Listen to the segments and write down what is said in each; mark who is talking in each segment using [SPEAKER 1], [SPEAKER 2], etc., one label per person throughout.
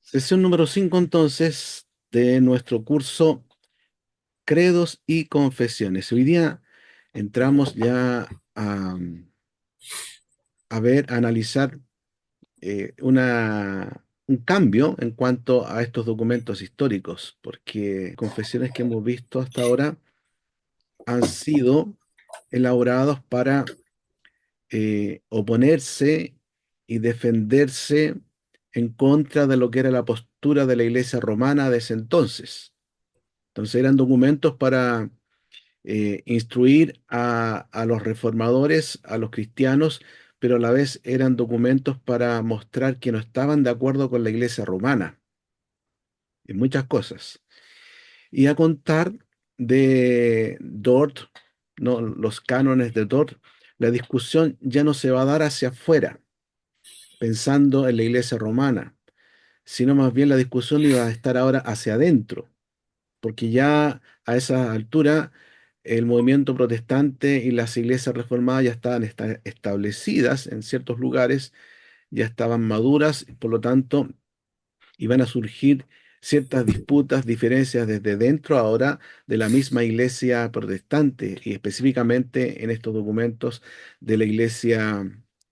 [SPEAKER 1] Sesión número 5 entonces de nuestro curso Credos y Confesiones. Hoy día entramos ya a analizar un cambio en cuanto a estos documentos históricos, porque confesiones que hemos visto hasta ahora han sido elaborados para oponerse y defenderse en contra de lo que era la postura de la Iglesia romana de ese entonces. Entonces eran documentos para instruir a los reformadores, a los cristianos, pero a la vez eran documentos para mostrar que no estaban de acuerdo con la Iglesia romana en muchas cosas. Y a contar de Dort, no, los cánones de Dort, la discusión ya no se va a dar hacia afuera, pensando en la Iglesia romana, sino más bien la discusión iba a estar ahora hacia adentro, porque ya a esa altura el movimiento protestante y las iglesias reformadas ya estaban establecidas en ciertos lugares, ya estaban maduras, y por lo tanto iban a surgir ciertas disputas, diferencias desde dentro ahora de la misma iglesia protestante y específicamente en estos documentos de la iglesia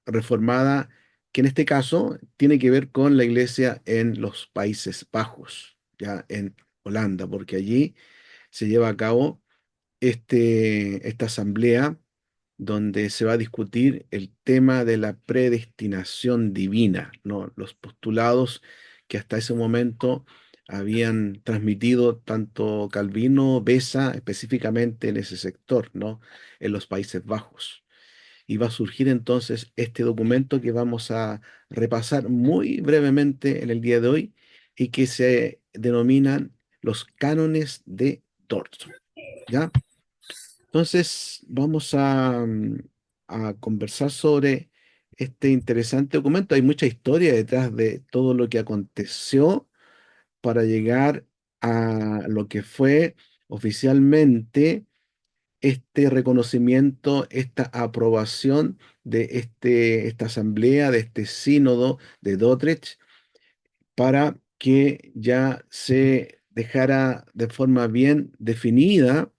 [SPEAKER 1] reformada, que en este caso tiene que ver con la iglesia en los Países Bajos, ya en Holanda, porque allí se lleva a cabo esta asamblea donde se va a discutir el tema de la predestinación divina, ¿no? Los postulados que hasta ese momento habían transmitido tanto Calvino, Besa, específicamente en ese sector, ¿no? En los Países Bajos. Y va a surgir entonces este documento que vamos a repasar muy brevemente en el día de hoy y que se denominan los cánones de Dort, ¿ya? Entonces, vamos a conversar sobre este interesante documento. Hay mucha historia detrás de todo lo que aconteció para llegar a lo que fue oficialmente este reconocimiento, esta aprobación de esta asamblea, de este sínodo de Dordrecht, para que ya se dejara de forma bien definida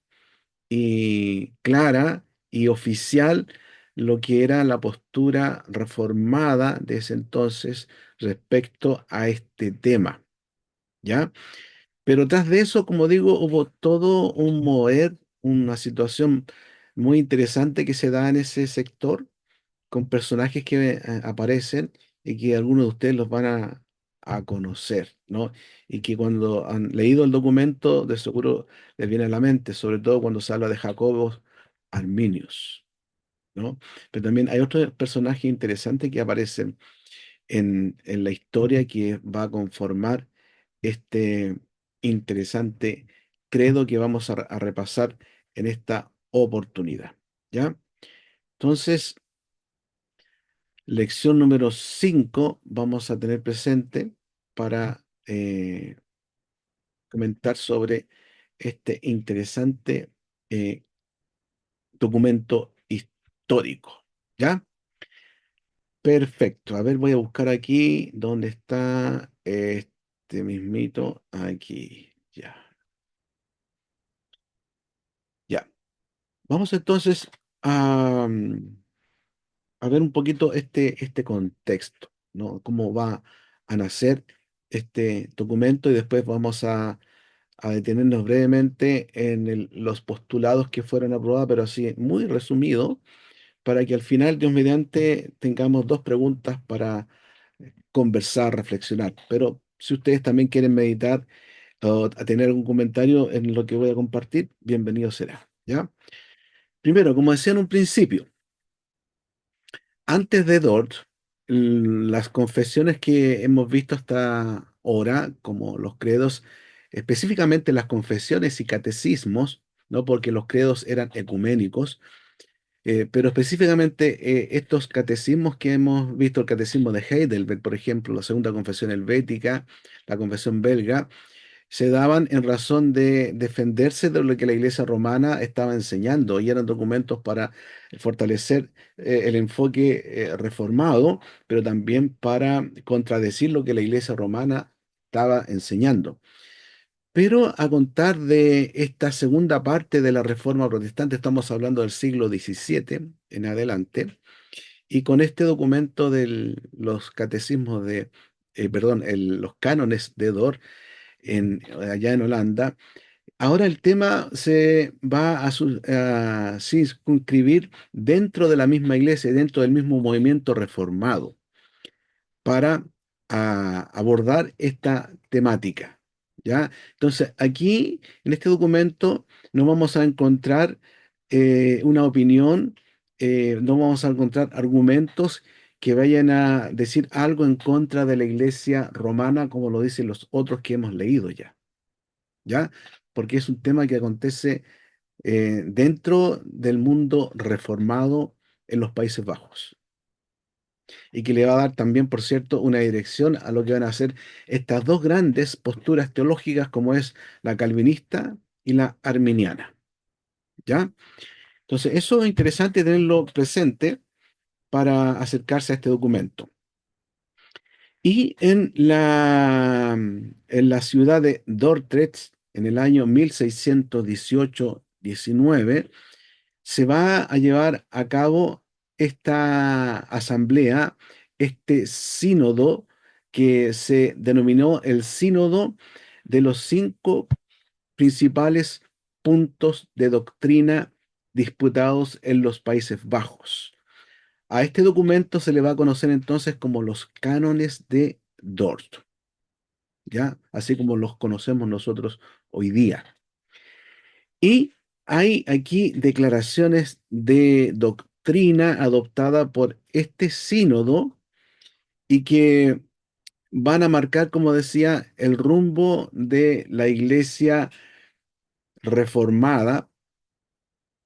[SPEAKER 1] y clara y oficial lo que era la postura reformada de ese entonces respecto a este tema, ¿ya? Pero tras de eso, como digo, hubo todo un mover, una situación muy interesante que se da en ese sector, con personajes que aparecen y que algunos de ustedes los van a conocer, ¿no? Y que cuando han leído el documento, de seguro les viene a la mente, sobre todo cuando se habla de Jacobos Arminius, ¿no? Pero también hay otros personajes interesantes que aparecen en la historia que va a conformar este interesante credo que vamos a repasar en esta oportunidad, ¿ya? Entonces, lección número 5 vamos a tener presente para comentar sobre este interesante eh, documento histórico. ¿Ya? Perfecto. A ver, voy a buscar aquí dónde está este mismito. Aquí. Ya. Ya. Vamos entonces a, a ver un poquito este contexto, ¿no? Cómo va a nacer este documento y después vamos a detenernos brevemente en los postulados que fueron aprobados, pero así muy resumido, para que al final, Dios mediante, tengamos dos preguntas para conversar, reflexionar. Pero si ustedes también quieren meditar o a tener algún comentario en lo que voy a compartir, bienvenido será, ¿ya? Primero, como decía en un principio, antes de Dort, las confesiones que hemos visto hasta ahora, como los credos, específicamente las confesiones y catecismos, ¿no? Porque los credos eran ecuménicos, pero específicamente estos catecismos que hemos visto, el catecismo de Heidelberg, por ejemplo, la segunda confesión helvética, la confesión belga, se daban en razón de defenderse de lo que la Iglesia romana estaba enseñando y eran documentos para fortalecer el enfoque reformado, pero también para contradecir lo que la Iglesia romana estaba enseñando. Pero a contar de esta segunda parte de la Reforma Protestante, estamos hablando del siglo XVII en adelante, y con este documento de los catecismos perdón, los cánones de Dort allá en Holanda, ahora el tema se va a circunscribir dentro de la misma iglesia, dentro del mismo movimiento reformado para abordar esta temática, ¿ya? Entonces, aquí, en este documento, no vamos a encontrar una opinión, no vamos a encontrar argumentos que vayan a decir algo en contra de la iglesia romana, como lo dicen los otros que hemos leído ya, ¿ya? Porque es un tema que acontece dentro del mundo reformado en los Países Bajos y que le va a dar también, por cierto, una dirección a lo que van a ser estas dos grandes posturas teológicas como es la calvinista y la arminiana, ¿ya? Entonces, eso es interesante tenerlo presente para acercarse a este documento. Y en la ciudad de Dordrecht, en el año 1618-19, se va a llevar a cabo esta asamblea, este sínodo que se denominó el sínodo de los cinco principales puntos de doctrina disputados en los Países Bajos. A este documento se le va a conocer entonces como los cánones de Dort, ¿ya? Así como los conocemos nosotros hoy día. Y hay aquí declaraciones de doctrina adoptada por este sínodo y que van a marcar, como decía, el rumbo de la iglesia reformada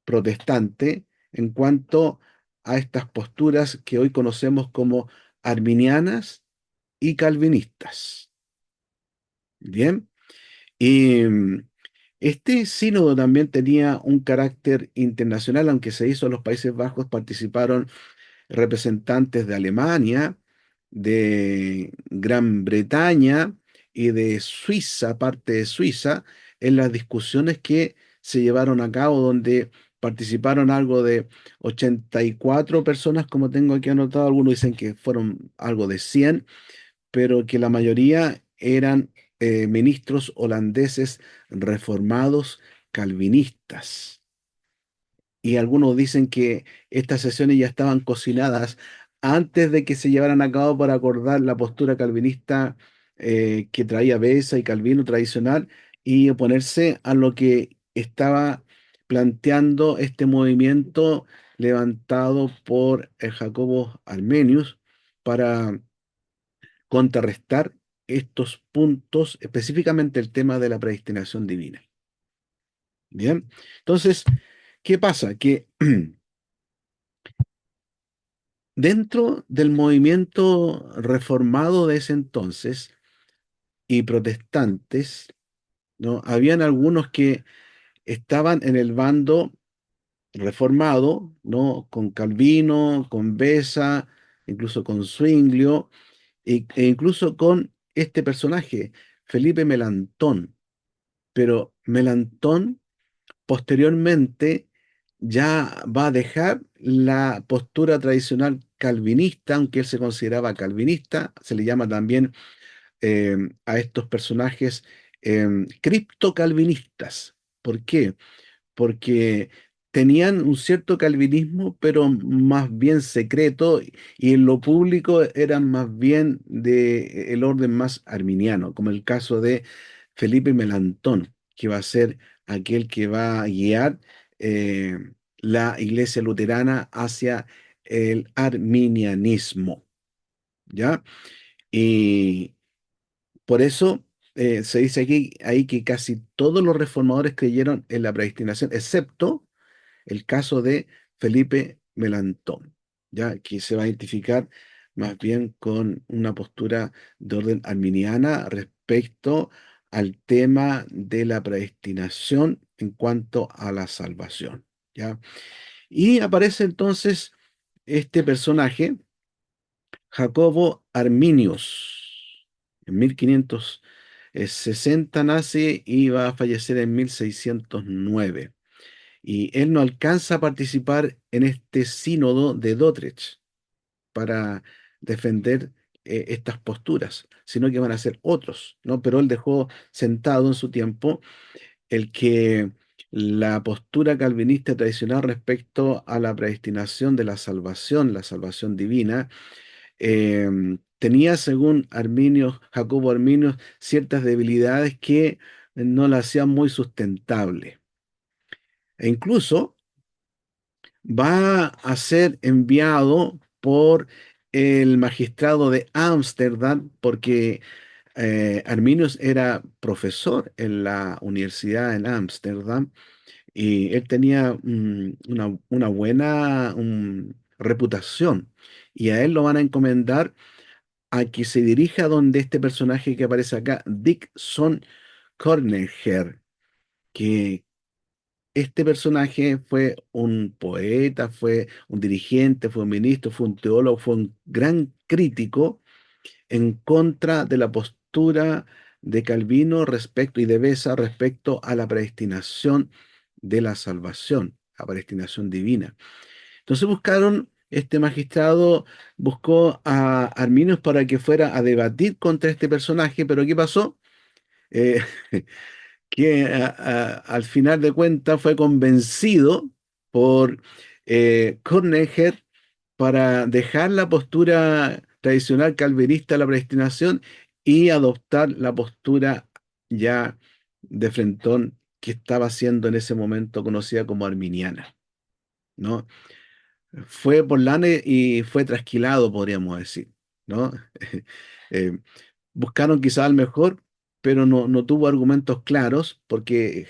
[SPEAKER 1] protestante en cuanto a estas posturas que hoy conocemos como arminianas y calvinistas. Bien, y este sínodo también tenía un carácter internacional, aunque se hizo en los Países Bajos, participaron representantes de Alemania, de Gran Bretaña y de Suiza, parte de Suiza, en las discusiones que se llevaron a cabo, donde participaron algo de 84 personas, como tengo aquí anotado, algunos dicen que fueron algo de 100, pero que la mayoría eran ministros holandeses reformados calvinistas. Y algunos dicen que estas sesiones ya estaban cocinadas antes de que se llevaran a cabo para acordar la postura calvinista que traía Beza y Calvino tradicional y oponerse a lo que estaba planteando este movimiento levantado por el Jacobo Armenius para contrarrestar estos puntos, específicamente el tema de la predestinación divina. Bien, entonces, ¿qué pasa? Que dentro del movimiento reformado de ese entonces y protestantes, ¿no? Habían algunos que estaban en el bando reformado, ¿no? Con Calvino, con Beza, incluso con Zwinglio, e incluso con este personaje, Felipe Melanchthon. Pero Melanchthon posteriormente ya va a dejar la postura tradicional calvinista, aunque él se consideraba calvinista, se le llama también a estos personajes criptocalvinistas. ¿Por qué? Porque tenían un cierto calvinismo, pero más bien secreto, y en lo público eran más bien de el orden más arminiano, como el caso de Felipe Melanchthon, que va a ser aquel que va a guiar eh, la iglesia luterana hacia el arminianismo, ¿ya? Y por eso se dice aquí ahí que casi todos los reformadores creyeron en la predestinación, excepto el caso de Felipe Melanchthon, ya que se va a identificar más bien con una postura de orden arminiana respecto al tema de la predestinación en cuanto a la salvación, ¿ya? Y aparece entonces este personaje, Jacobo Arminius, en 1500. 60 nace y va a fallecer en 1609. Y él no alcanza a participar en este sínodo de Dordrecht para defender estas posturas, sino que van a ser otros, ¿no? Pero él dejó sentado en su tiempo el que la postura calvinista tradicional respecto a la predestinación de la salvación divina, tenía, según Arminio, Jacobo Arminio, ciertas debilidades que no la hacían muy sustentable. E incluso va a ser enviado por el magistrado de Ámsterdam, porque Arminius era profesor en la universidad en Ámsterdam y él tenía una buena reputación. Y a él lo van a encomendar a que se dirija donde este personaje que aparece acá, Dickson Corneger, que este personaje fue un poeta, fue un dirigente, fue un ministro, fue un teólogo, fue un gran crítico en contra de la postura de Calvino respecto y de Beza respecto a la predestinación de la salvación, la predestinación divina. Entonces este magistrado buscó a Arminius para que fuera a debatir contra este personaje, pero ¿qué pasó? Eh, que al final de cuentas fue convencido por Cornejer para dejar la postura tradicional calvinista de la predestinación y adoptar la postura ya de frentón que estaba siendo en ese momento conocida como arminiana, ¿no? Fue por lana y fue trasquilado, podríamos decir, ¿no? Eh, Buscaron quizá al mejor, pero no tuvo argumentos claros porque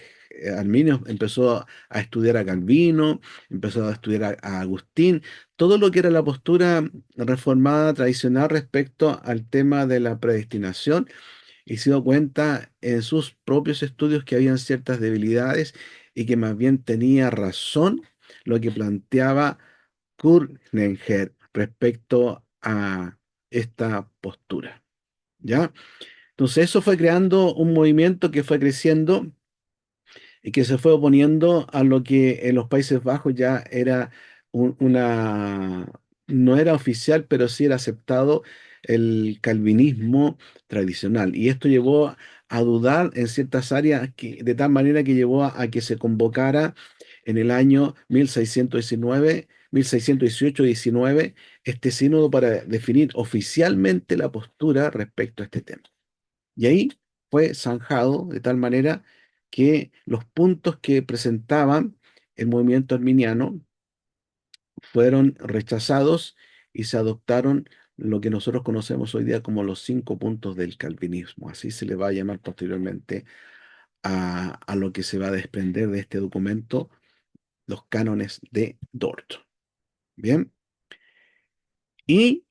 [SPEAKER 1] Arminio empezó a estudiar a Calvino, empezó a estudiar a Agustín, todo lo que era la postura reformada tradicional respecto al tema de la predestinación y se dio cuenta en sus propios estudios que habían ciertas debilidades y que más bien tenía razón lo que planteaba Kurnenher respecto a esta postura. ¿Ya? Entonces eso fue creando un movimiento que fue creciendo y que se fue oponiendo a lo que en los Países Bajos ya era una, no era oficial, pero sí era aceptado el calvinismo tradicional. Y esto llevó a dudar en ciertas áreas de tal manera que llevó a que se convocara en el año 1619, 1618-19, este sínodo para definir oficialmente la postura respecto a este tema. Y ahí fue zanjado de tal manera que los puntos que presentaban el movimiento arminiano fueron rechazados y se adoptaron lo que nosotros conocemos hoy día como los 5 puntos del calvinismo. Así se le va a llamar posteriormente a lo que se va a desprender de este documento, los cánones de Dort. Bien, y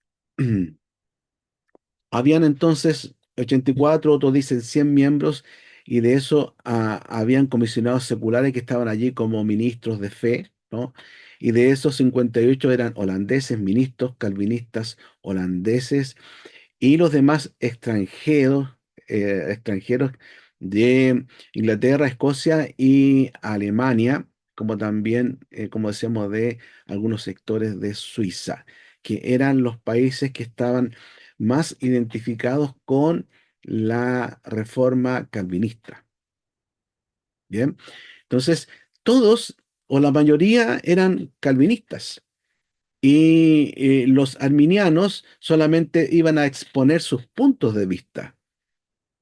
[SPEAKER 1] habían entonces 84, otros dicen 100 miembros, y de eso habían comisionados seculares que estaban allí como ministros de fe, ¿no? Y de esos 58 eran holandeses, ministros calvinistas holandeses, y los demás extranjeros de Inglaterra, Escocia y Alemania, como también, como decíamos, de algunos sectores de Suiza, que eran los países que estaban más identificados con la reforma calvinista. Bien, entonces todos o la mayoría eran calvinistas y los arminianos solamente iban a exponer sus puntos de vista.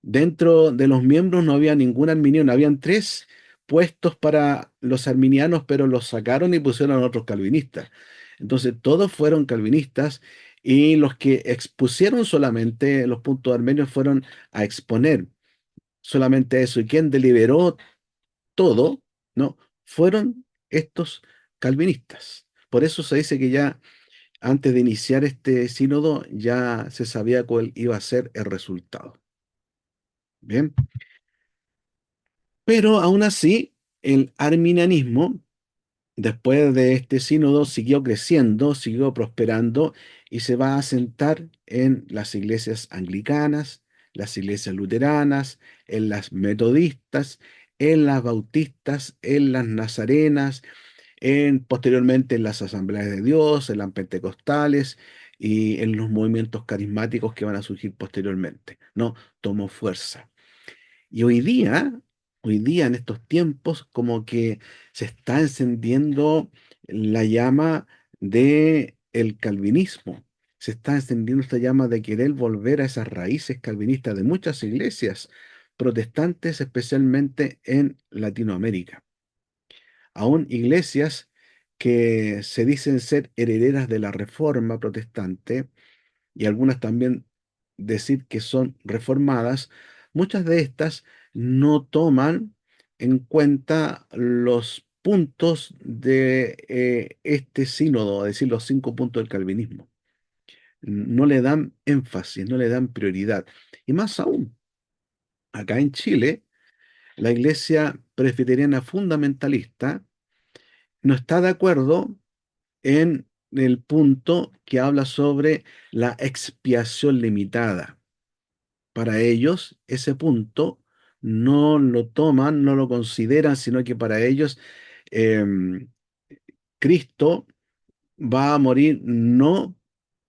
[SPEAKER 1] Dentro de los miembros no había ningún arminiano, habían 3 puestos para los arminianos, pero los sacaron y pusieron a otros calvinistas. Entonces todos fueron calvinistas y los que expusieron solamente los puntos armenios fueron a exponer solamente eso. Y quien deliberó todo, ¿no? Fueron estos calvinistas. Por eso se dice que ya antes de iniciar este sínodo ya se sabía cuál iba a ser el resultado. Bien, pero aún así el arminianismo después de este sínodo siguió creciendo, siguió prosperando y se va a asentar en las iglesias anglicanas, las iglesias luteranas, en las metodistas, en las bautistas, en las nazarenas, posteriormente en las asambleas de Dios, en las pentecostales y en los movimientos carismáticos que van a surgir posteriormente. No, tomó fuerza. Y hoy día en estos tiempos, como que se está encendiendo la llama de el calvinismo. Se está encendiendo esta llama de querer volver a esas raíces calvinistas de muchas iglesias protestantes, especialmente en Latinoamérica. Aún iglesias que se dicen ser herederas de la Reforma protestante, y algunas también decir que son reformadas, muchas de estas no toman en cuenta los puntos de este sínodo, es decir, los 5 puntos del calvinismo. No le dan énfasis, no le dan prioridad. Y más aún, acá en Chile, la Iglesia Presbiteriana Fundamentalista no está de acuerdo en el punto que habla sobre la expiación limitada. Para ellos, ese punto no lo toman, no lo consideran, sino que para ellos em, Cristo va a morir no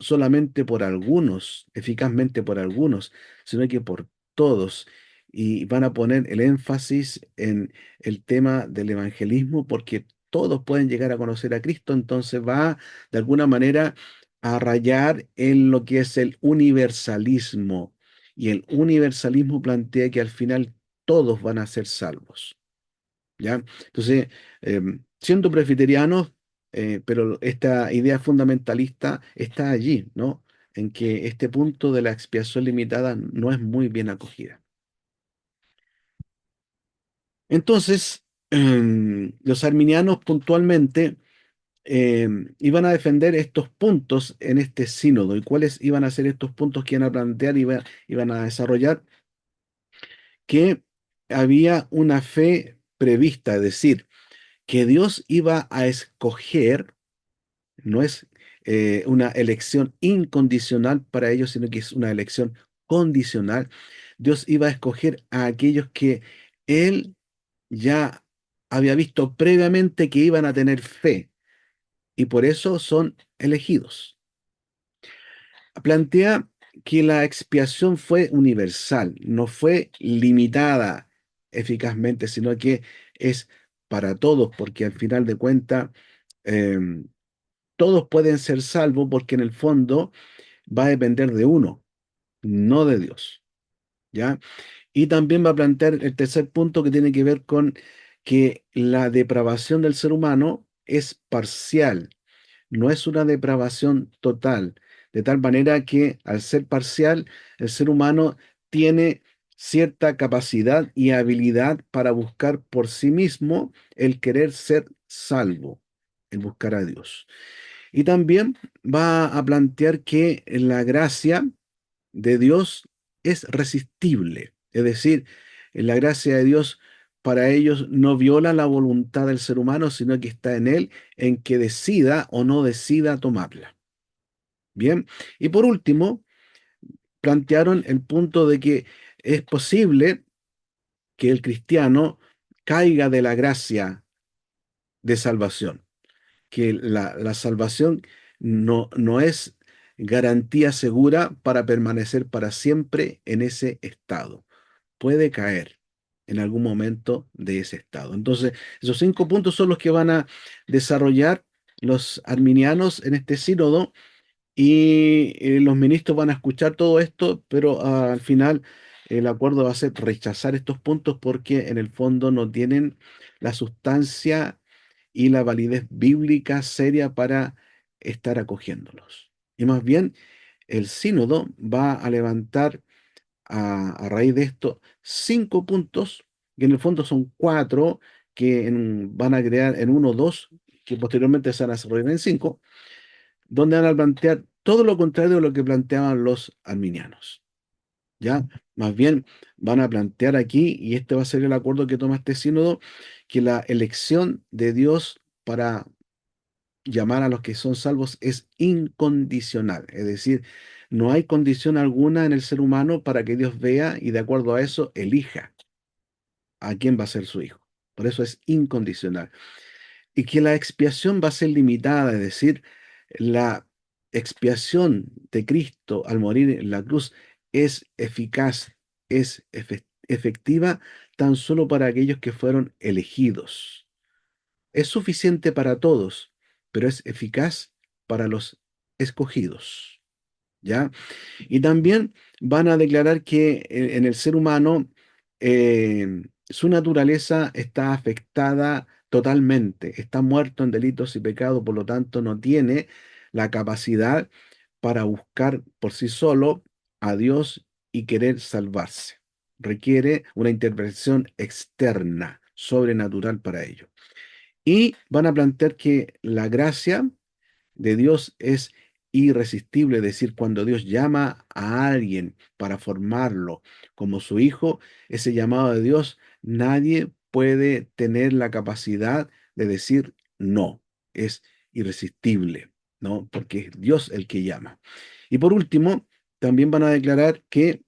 [SPEAKER 1] solamente por algunos, eficazmente por algunos, sino que por todos. Y van a poner el énfasis en el tema del evangelismo porque todos pueden llegar a conocer a Cristo, entonces va de alguna manera a rayar en lo que es el universalismo. Y el universalismo plantea que al final todos van a ser salvos. ¿Ya? Entonces, siendo presbiterianos, pero esta idea fundamentalista está allí, ¿no? En que este punto de la expiación limitada no es muy bien acogida. Entonces, los arminianos puntualmente iban a defender estos puntos en este sínodo. ¿Y cuáles iban a ser estos puntos que iban a plantear y iban a desarrollar? Que había una fe prevista, es decir, que Dios iba a escoger. No es una elección incondicional para ellos, sino que es una elección condicional. Dios iba a escoger a aquellos que Él ya había visto previamente que iban a tener fe y por eso son elegidos. Plantea que la expiación fue universal, no fue limitada eficazmente, sino que es para todos, porque al final de cuentas todos pueden ser salvos porque en el fondo va a depender de uno, no de Dios, ¿ya? Y también va a plantear el tercer punto que tiene que ver con que la depravación del ser humano es parcial, no es una depravación total, de tal manera que al ser parcial, el ser humano tiene cierta capacidad y habilidad para buscar por sí mismo el querer ser salvo, el buscar a Dios. Y también va a plantear que la gracia de Dios es resistible, es decir, la gracia de Dios para ellos no viola la voluntad del ser humano, sino que está en él en que decida o no decida tomarla. Bien, y por último, plantearon el punto de que es posible que el cristiano caiga de la gracia de salvación, que la salvación no es garantía segura para permanecer para siempre en ese estado. Puede caer en algún momento de ese estado. Entonces, esos 5 puntos son los que van a desarrollar los arminianos en este sínodo y los ministros van a escuchar todo esto, pero al final el acuerdo va a ser rechazar estos puntos porque en el fondo no tienen la sustancia y la validez bíblica seria para estar acogiéndolos. Y más bien, el sínodo va a levantar a raíz de esto 5 puntos, que en el fondo son 4, que van a crear en uno o dos, que posteriormente se van a desarrollar en 5, donde van a plantear todo lo contrario de lo que planteaban los arminianos. ¿Ya? Más bien van a plantear aquí, y este va a ser el acuerdo que toma este sínodo, que la elección de Dios para llamar a los que son salvos es incondicional. Es decir, No hay condición alguna en el ser humano para que Dios vea y de acuerdo a eso elija a quién va a ser su hijo. Por eso es incondicional. Y que la expiación va a ser limitada, es decir, la expiación de Cristo al morir en la cruz es eficaz, es efectiva tan solo para aquellos que fueron elegidos. Es suficiente para todos, pero es eficaz para los escogidos. ¿Ya? Y también van a declarar que en el ser humano su naturaleza está afectada totalmente, está muerto en delitos y pecados, por lo tanto no tiene la capacidad para buscar por sí solo a Dios y querer salvarse. Requiere una intervención externa, sobrenatural para ello. Y van a plantear que la gracia de Dios es irresistible, es decir, cuando Dios llama a alguien para formarlo como su hijo, ese llamado de Dios, nadie puede tener la capacidad de decir no, es irresistible, ¿no? Porque es Dios el que llama. Y por último, también van a declarar que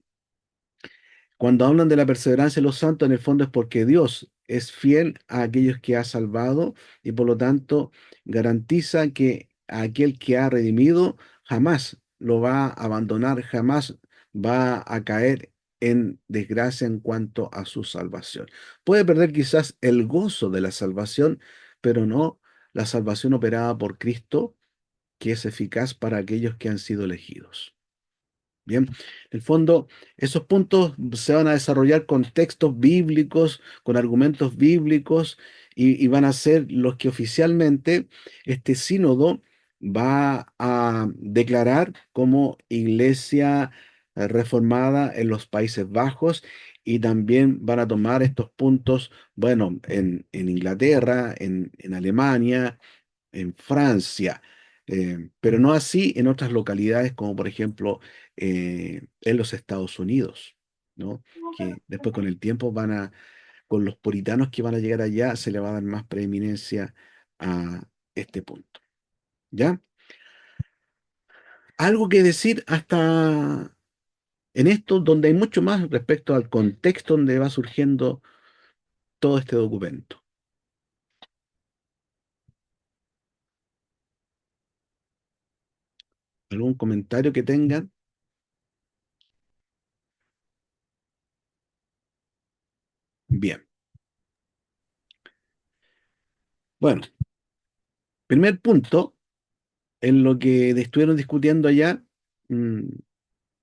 [SPEAKER 1] cuando hablan de la perseverancia de los santos, en el fondo es porque Dios es fiel a aquellos que ha salvado y por lo tanto garantiza que a aquel que ha redimido jamás lo va a abandonar, jamás va a caer en desgracia en cuanto a su salvación. Puede perder quizás el gozo de la salvación, pero no la salvación operada por Cristo, que es eficaz para aquellos que han sido elegidos. Bien, en el fondo, esos puntos se van a desarrollar con textos bíblicos, con argumentos bíblicos, y van a ser los que oficialmente este sínodo va a declarar como iglesia reformada en los Países Bajos, y también van a tomar estos puntos, bueno, en Inglaterra, en Alemania, en Francia, pero no así en otras localidades como por ejemplo en los Estados Unidos, ¿no? Que después con el tiempo con los puritanos que van a llegar allá, se le va a dar más preeminencia a este punto, ¿ya? Algo que decir hasta en esto, donde hay mucho más respecto al contexto donde va surgiendo todo este documento. ¿Algún comentario que tengan? Bien. Bueno, primer punto en lo que estuvieron discutiendo allá, mm,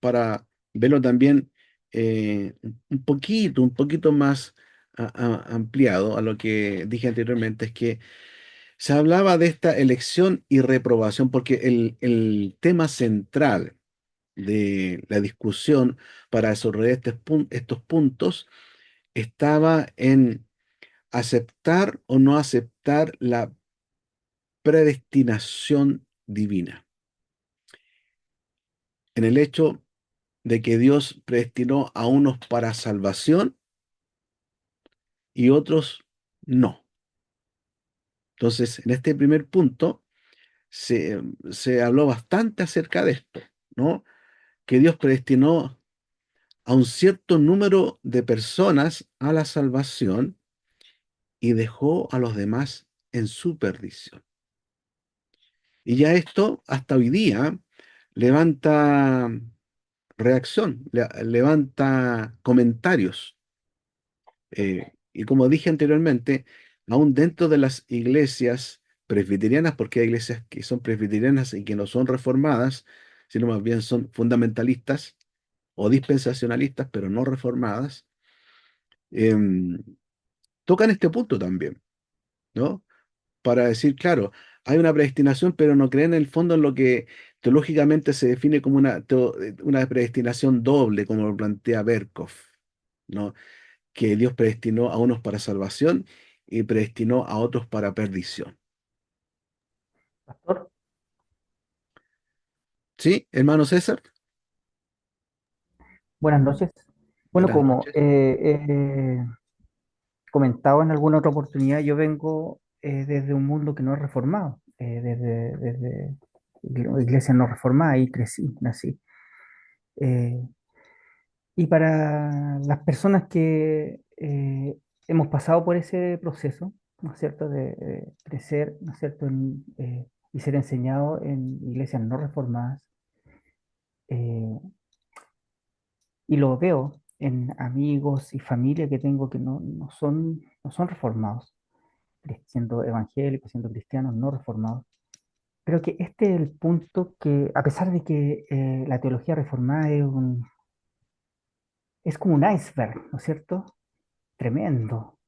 [SPEAKER 1] para verlo también un poquito más ampliado a lo que dije anteriormente, es que se hablaba de esta elección y reprobación, porque el tema central de la discusión para desarrollar estos puntos estaba en aceptar o no aceptar la predestinación divina, en el hecho de que Dios predestinó a unos para salvación y otros no. Entonces, en este primer punto se habló bastante acerca de esto, ¿no? Que Dios predestinó a un cierto número de personas a la salvación y dejó a los demás en su perdición. Y ya esto, hasta hoy día, levanta reacción, levanta comentarios. Y como dije anteriormente, aún dentro de las iglesias presbiterianas, porque hay iglesias que son presbiterianas y que no son reformadas, sino más bien son fundamentalistas o dispensacionalistas, pero no reformadas, em, tocan este punto también, ¿no? Para decir, claro, hay una predestinación, pero no creen en el fondo en lo que teológicamente se define como una predestinación doble, como lo plantea Berkov, ¿no? Que Dios predestinó a unos para salvación y predestinó a otros para perdición.
[SPEAKER 2] Pastor,
[SPEAKER 1] ¿Sí, hermano César?
[SPEAKER 2] buenas noches. Bueno,
[SPEAKER 1] Buenas
[SPEAKER 2] como
[SPEAKER 1] noches.
[SPEAKER 2] he comentado en alguna otra oportunidad, yo vengo desde un mundo que no es reformado, desde iglesia no reformada, y crecí, nací. Eh, y para las personas que hemos pasado por ese proceso, ¿no es cierto?, de crecer, ¿no es cierto?, y ser enseñado en iglesias no reformadas, eh, y lo veo en amigos y familia que tengo que no son reformados, siendo evangélicos, siendo cristianos no reformados. Creo que este es el punto que, a pesar de que la teología reformada es como un iceberg, ¿no es cierto? Tremendo,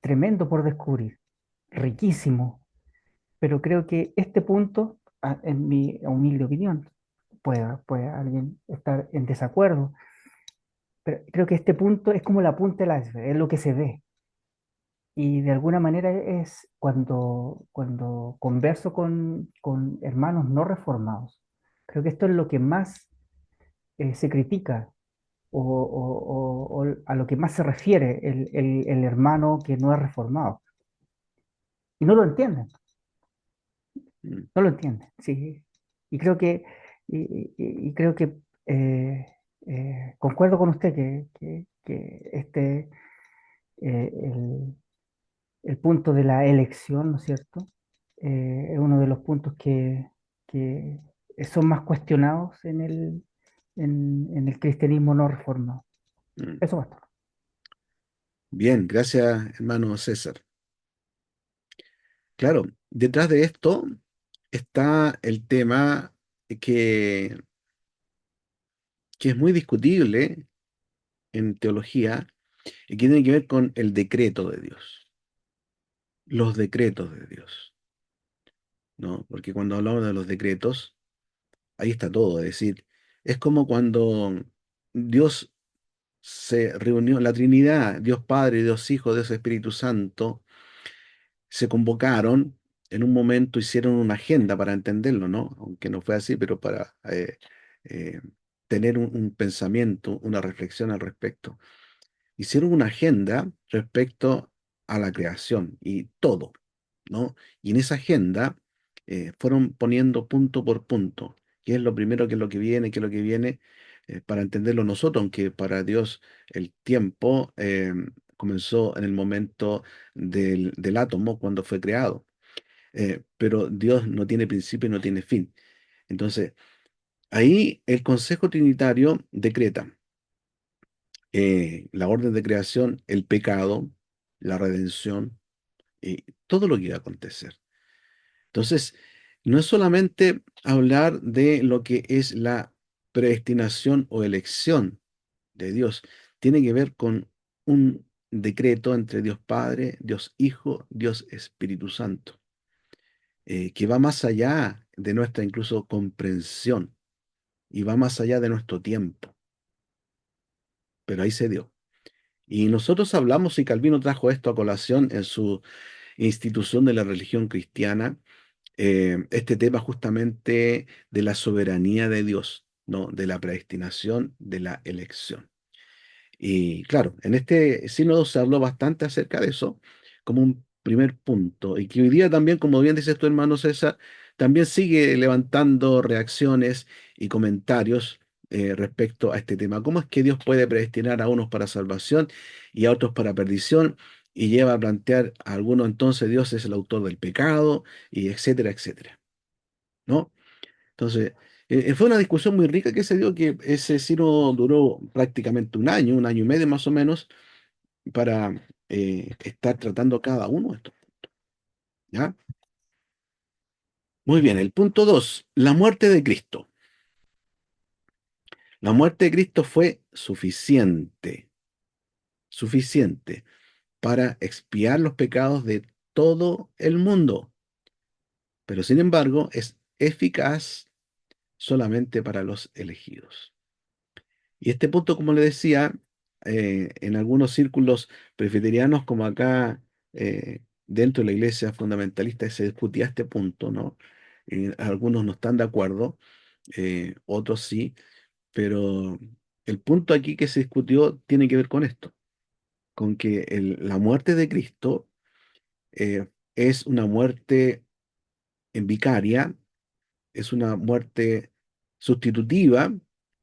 [SPEAKER 2] tremendo por descubrir, riquísimo, pero creo que este punto, en mi humilde opinión, puede alguien estar en desacuerdo, pero creo que este punto es como la punta del iceberg, es lo que se ve. Y de alguna manera es cuando converso con hermanos no reformados. Creo que esto es lo que más se critica o a lo que más se refiere el hermano que no es reformado. Y no lo entienden,
[SPEAKER 1] Mm,
[SPEAKER 2] no lo entienden, sí. Y creo que, y creo que concuerdo con usted que el, el punto de la elección, ¿no es cierto? Es uno de los puntos que son más cuestionados en el cristianismo no reformado.
[SPEAKER 1] mm.
[SPEAKER 2] Eso basta.
[SPEAKER 1] Bien, gracias, hermano César. Claro, detrás de esto está el tema que, que es muy discutible en teología y que tiene que ver con el decreto de Dios, los decretos de Dios, ¿no? Porque cuando hablamos de los decretos, ahí está todo, es decir, es como cuando Dios se reunió, la Trinidad, Dios Padre, Dios Hijo, Dios Espíritu Santo, se convocaron, en un momento hicieron una agenda para entenderlo, ¿no? Aunque no fue así, pero para eh, tener un pensamiento, una reflexión al respecto. Hicieron una agenda respecto a la creación y todo, ¿no? Y en esa agenda fueron poniendo punto por punto, qué es lo primero, qué es lo que viene, qué es lo que viene, para entenderlo nosotros, aunque para Dios el tiempo comenzó en el momento del átomo cuando fue creado. Pero Dios no tiene principio y no tiene fin. Entonces, ahí el Consejo Trinitario decreta la orden de creación, el pecado, la redención, y todo lo que iba a acontecer. Entonces, no es solamente hablar de lo que es la predestinación o elección de Dios, tiene que ver con un decreto entre Dios Padre, Dios Hijo, Dios Espíritu Santo, que va más allá de nuestra incluso comprensión y va más allá de nuestro tiempo, pero ahí se dio. Y nosotros hablamos, y Calvino trajo esto a colación en su institución de la religión cristiana, este tema justamente de la soberanía de Dios, ¿no? De la predestinación, de la elección. Y claro, en este sínodo se habló bastante acerca de eso como un primer punto, y que hoy día también, como bien dices tu hermano César, también sigue levantando reacciones y comentarios respecto a este tema. ¿Cómo es que Dios puede predestinar a unos para salvación y a otros para perdición? Y lleva a plantear a algunos entonces Dios es el autor del pecado, y etcétera, etcétera, ¿no? Entonces, fue una discusión muy rica que se dio, que ese sínodo duró prácticamente un año y medio más o menos, para estar tratando cada uno de estos, ¿ya? Muy bien, el punto 2, la muerte de Cristo. La muerte de Cristo fue suficiente, suficiente para expiar los pecados de todo el mundo, pero sin embargo es eficaz solamente para los elegidos. Y este punto, como le decía, en algunos círculos presbiterianos, como acá dentro de la iglesia fundamentalista, se discutía este punto, ¿no? Algunos no están de acuerdo, otros sí, pero el punto aquí que se discutió tiene que ver con esto, con que la muerte de Cristo es una muerte en vicaria, es una muerte sustitutiva,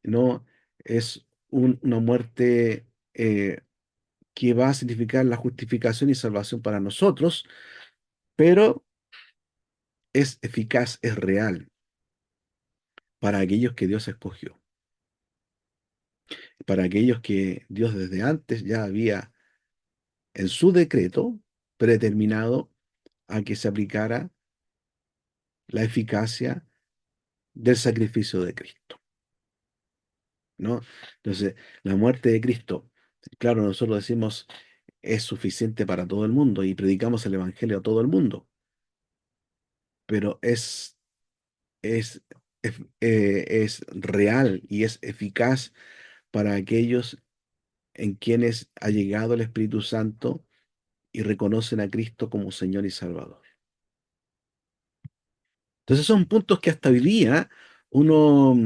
[SPEAKER 1] no es una muerte que va a significar la justificación y salvación para nosotros, pero es eficaz, es real para aquellos que Dios escogió, para aquellos que Dios desde antes ya había en su decreto predeterminado a que se aplicara la eficacia del sacrificio de Cristo, ¿no? Entonces, la muerte de Cristo, claro, nosotros decimos es suficiente para todo el mundo y predicamos el Evangelio a todo el mundo, pero es, es real y es eficaz para aquellos en quienes ha llegado el Espíritu Santo y reconocen a Cristo como Señor y Salvador. Entonces son puntos que hasta hoy día uno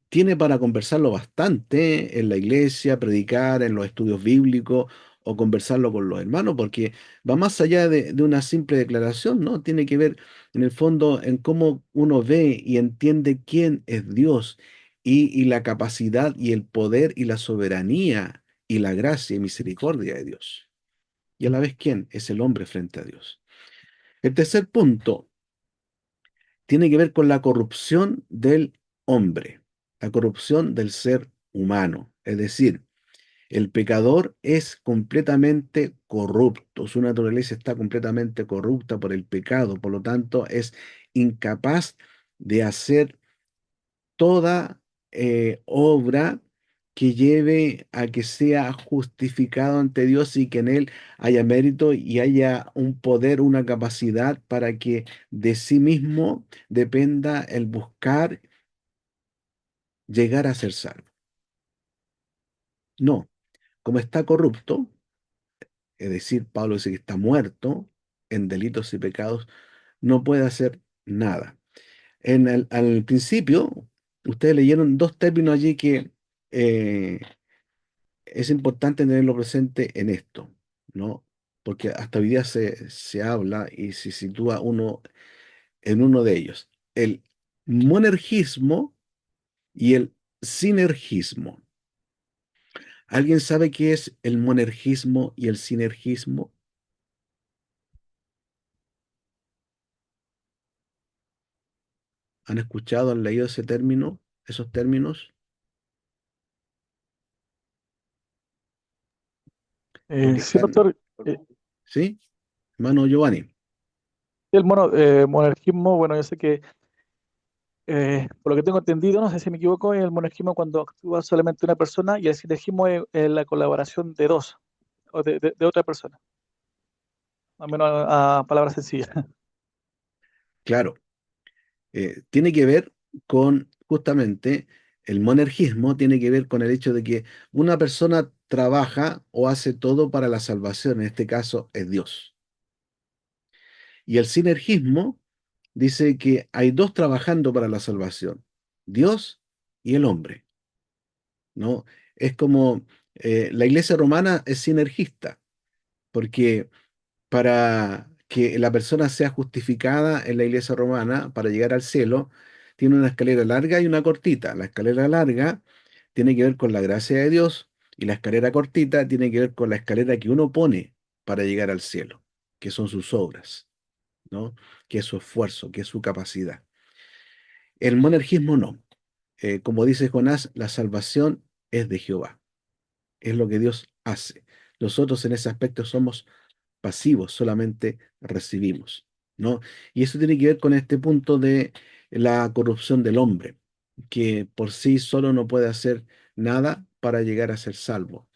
[SPEAKER 1] tiene para conversarlo bastante en la iglesia, predicar en los estudios bíblicos o conversarlo con los hermanos, porque va más allá de una simple declaración, ¿no? Tiene que ver en el fondo en cómo uno ve y entiende quién es Dios y la capacidad y el poder y la soberanía y la gracia y misericordia de Dios. Y a la vez quién es el hombre frente a Dios. El tercer punto tiene que ver con la corrupción del hombre, la corrupción del ser humano. Es decir, el pecador es completamente corrupto, su naturaleza está completamente corrupta por el pecado, por lo tanto es incapaz de hacer toda obra que lleve a que sea justificado ante Dios y que en él haya mérito y haya un poder, una capacidad para que de sí mismo dependa el buscar llegar a ser salvo. No, como está corrupto, es decir, Pablo dice que está muerto en delitos y pecados, no puede hacer nada. Al principio, ustedes leyeron dos términos allí que eh, es importante tenerlo presente en esto, ¿no? Porque hasta hoy día se habla y se sitúa uno en uno de ellos, el monergismo y el sinergismo. ¿Alguien sabe qué es el monergismo y el sinergismo? ¿Han escuchado, han leído ese término, esos términos? Porque
[SPEAKER 3] Sí,
[SPEAKER 1] están,
[SPEAKER 3] pastor.
[SPEAKER 1] ¿sí? Hermano Giovanni,
[SPEAKER 3] El monergismo, bueno, yo sé que, por lo que tengo entendido, no sé si me equivoco, el monergismo cuando actúa solamente una persona y el sinergismo es la colaboración de dos o de otra persona, al menos a palabras sencillas.
[SPEAKER 1] claro, tiene que ver con justamente el monergismo, tiene que ver con el hecho de que una persona trabaja o hace todo para la salvación, en este caso es Dios. Y el sinergismo dice que hay dos trabajando para la salvación, Dios y el hombre, ¿no? Es como la iglesia romana es sinergista, porque para que la persona sea justificada en la iglesia romana, para llegar al cielo, tiene una escalera larga y una cortita. La escalera larga tiene que ver con la gracia de Dios y la escalera cortita tiene que ver con la escalera que uno pone para llegar al cielo, que son sus obras, ¿no? Que es su esfuerzo, que es su capacidad. El monergismo no. Como dice Jonás, la salvación es de Jehová, es lo que Dios hace. Nosotros en ese aspecto somos pasivos, solamente recibimos, ¿no? Y eso tiene que ver con este punto de la corrupción del hombre, que por sí solo no puede hacer nada para llegar a ser salvo.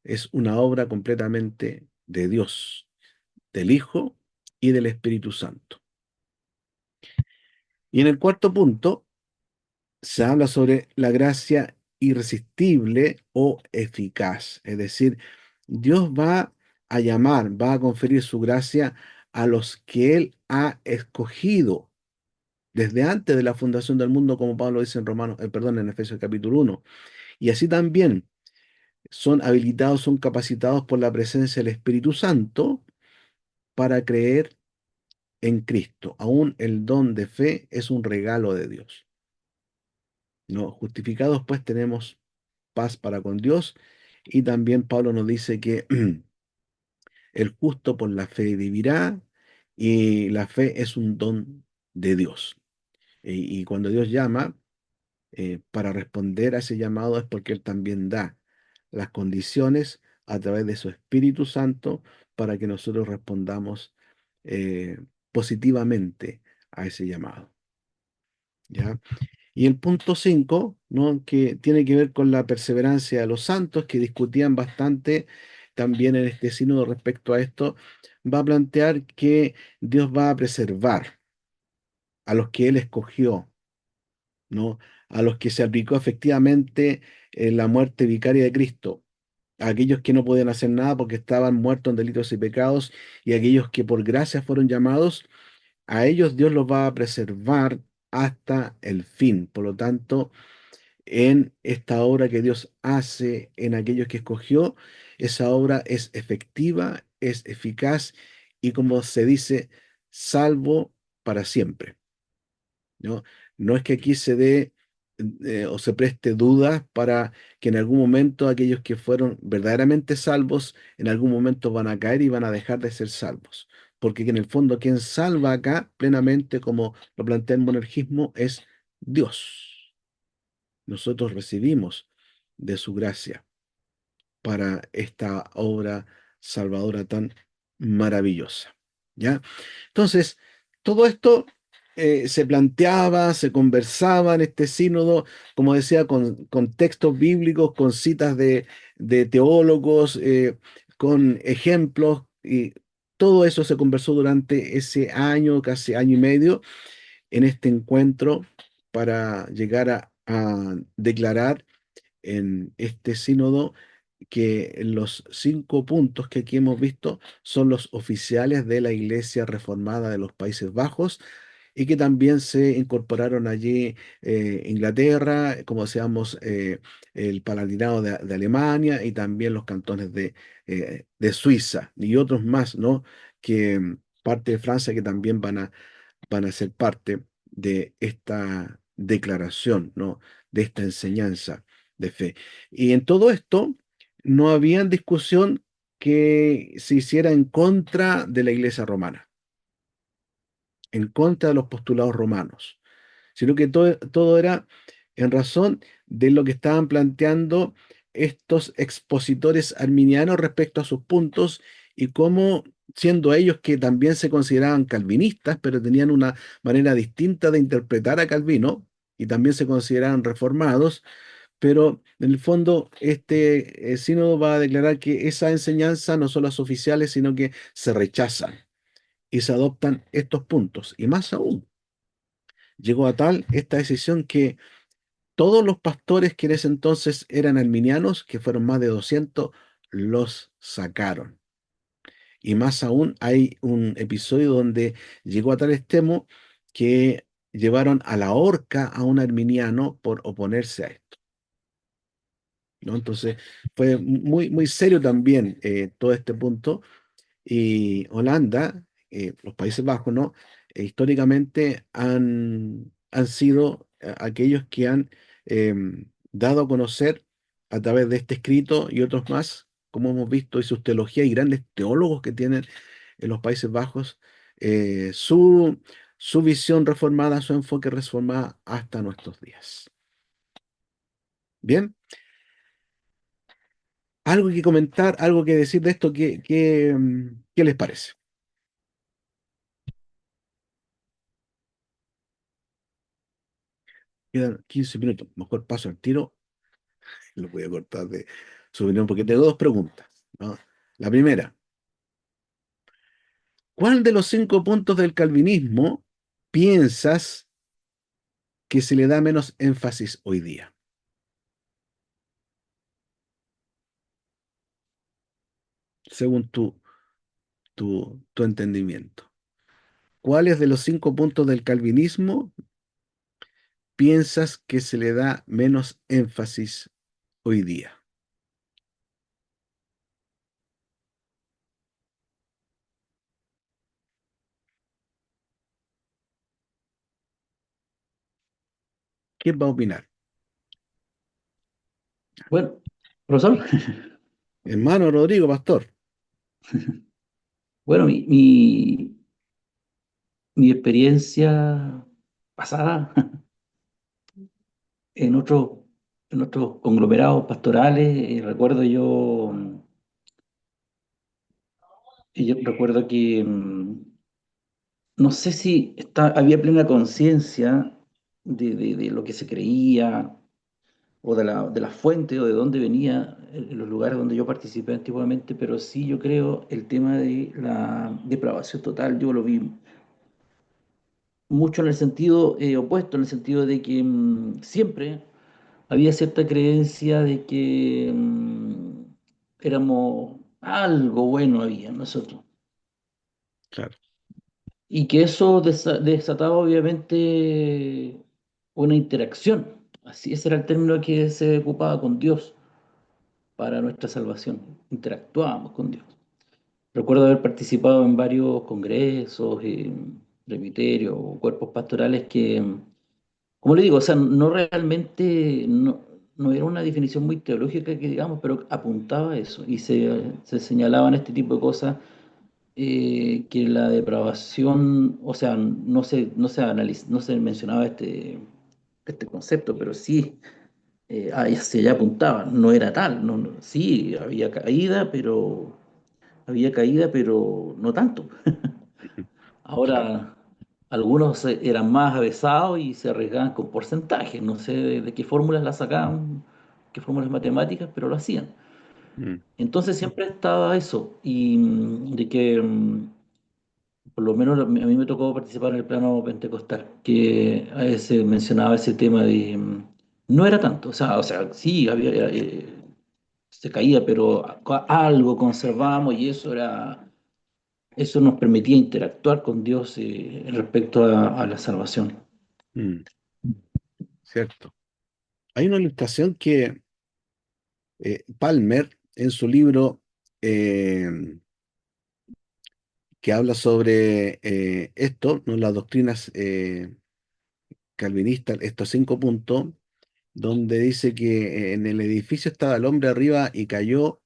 [SPEAKER 1] Es una obra completamente de Dios, del Hijo y del Espíritu Santo. Y en el cuarto punto se habla sobre la gracia irresistible o eficaz. Es decir, Dios va a llamar, va a conferir su gracia a los que Él ha escogido desde antes de la fundación del mundo, como Pablo dice en Romanos, perdón, en Efesios capítulo 1. Y así también son habilitados, son capacitados por la presencia del Espíritu Santo para creer en Cristo. Aún el don de fe es un regalo de Dios. ¿No? Justificados, pues tenemos paz para con Dios. Y también Pablo nos dice que el justo por la fe vivirá y la fe es un don de Dios. Y cuando Dios llama, para responder a ese llamado es porque Él también da las condiciones a través de su Espíritu Santo para que nosotros respondamos eh, positivamente a ese llamado. ¿Ya? Y el punto 5, ¿no? Que tiene que ver con la perseverancia de los santos, que discutían bastante también en este sínodo respecto a esto, va a plantear que Dios va a preservar a los que Él escogió, ¿no? A los que se aplicó efectivamente la muerte vicaria de Cristo, a aquellos que no podían hacer nada porque estaban muertos en delitos y pecados, y aquellos que por gracia fueron llamados, a ellos Dios los va a preservar hasta el fin. Por lo tanto, en esta obra que Dios hace en aquellos que escogió, esa obra es efectiva, es eficaz y como se dice, salvo para siempre, ¿no? No es que aquí se dé o se preste dudas para que en algún momento aquellos que fueron verdaderamente salvos, en algún momento van a caer y van a dejar de ser salvos. Porque en el fondo quien salva acá plenamente, como lo plantea el monergismo, es Dios. Nosotros recibimos de su gracia para esta obra salvadora tan maravillosa. ¿Ya? Entonces, todo esto se planteaba, se conversaba en este sínodo, como decía, con textos bíblicos, con citas de teólogos, con ejemplos, y todo eso se conversó durante ese año, casi año y medio, en este encuentro para llegar a declarar en este sínodo que los 5 puntos que aquí hemos visto son los oficiales de la Iglesia Reformada de los Países Bajos y que también se incorporaron allí Inglaterra, como decíamos, el Palatinado de Alemania y también los cantones de Suiza y otros más, ¿no? Que parte de Francia que también van a ser parte de esta declaración, ¿no? De esta enseñanza de fe. Y en todo esto no había discusión que se hiciera en contra de la Iglesia romana, en contra de los postulados romanos, sino que todo era en razón de lo que estaban planteando estos expositores arminianos respecto a sus puntos y cómo, siendo ellos que también se consideraban calvinistas, pero tenían una manera distinta de interpretar a Calvino y también se consideraban reformados, pero en el fondo este sínodo va a declarar que esa enseñanza no son las oficiales, sino que se rechazan y se adoptan estos puntos. Y más aún, llegó a tal esta decisión que todos los pastores que en ese entonces eran arminianos, que fueron más de 200, los sacaron. Y más aún hay un episodio donde llegó a tal extremo que llevaron a la horca a un arminiano por oponerse a esto, ¿no? Entonces fue muy, muy serio también todo este punto. Y Holanda, los Países Bajos, ¿no? Históricamente han sido aquellos que han dado a conocer a través de este escrito y otros más, como hemos visto, y sus teologías y grandes teólogos que tienen en los Países Bajos, su visión reformada, su enfoque reformada hasta nuestros días. Bien, algo que comentar, algo que decir de esto, ¿qué les parece? Quedan 15 minutos, mejor paso al tiro, lo voy a cortar de su opinión porque tengo 2 preguntas, ¿no? La primera, ¿cuál de los 5 puntos del calvinismo piensas que se le da menos énfasis hoy día, según tu entendimiento? ¿Cuáles de los 5 puntos del calvinismo piensas que se le da menos énfasis hoy día? ¿Quién va a opinar?
[SPEAKER 4] Bueno, profesor,
[SPEAKER 1] Hermano Rodrigo, pastor.
[SPEAKER 4] bueno, mi experiencia pasada en otros, en otros conglomerados pastorales, yo recuerdo que no sé si había plena conciencia de lo que se creía o de la fuente o de dónde venía en los lugares donde yo participé antiguamente, pero sí yo creo el tema de la depravación total, yo lo vi mucho en el sentido opuesto, en el sentido de que siempre había cierta creencia de que éramos algo bueno había en nosotros.
[SPEAKER 1] Claro.
[SPEAKER 4] Y que eso desataba obviamente una interacción. Así ese era el término que se ocupaba con Dios para nuestra salvación. Interactuábamos con Dios. Recuerdo haber participado en varios congresos, presbiterios o cuerpos pastorales que, como le digo, o sea, no realmente, no era una definición muy teológica que digamos, pero apuntaba a eso y se señalaban este tipo de cosas, que la depravación, o sea, no se mencionaba este concepto, pero sí, hacia allá apuntaba, no era tal, sí, había caída, pero no tanto.
[SPEAKER 1] Claro.
[SPEAKER 4] Ahora, algunos eran más avesados y se arriesgaban con porcentajes, no sé de qué fórmulas la sacaban, qué fórmulas matemáticas, pero lo hacían.
[SPEAKER 1] Mm,
[SPEAKER 4] Entonces siempre estaba eso, y de que por lo menos a mí me tocó participar en el plano pentecostal, que a veces mencionaba ese tema de, no era tanto, o sea, sí, se caía, pero algo conservamos y eso nos permitía interactuar con Dios respecto a la salvación.
[SPEAKER 1] mm, cierto. Hay una ilustración que Palmer, en su libro, eh, que habla sobre esto, ¿no? Las doctrinas calvinistas, estos 5 puntos, donde dice que en el edificio estaba el hombre arriba y cayó,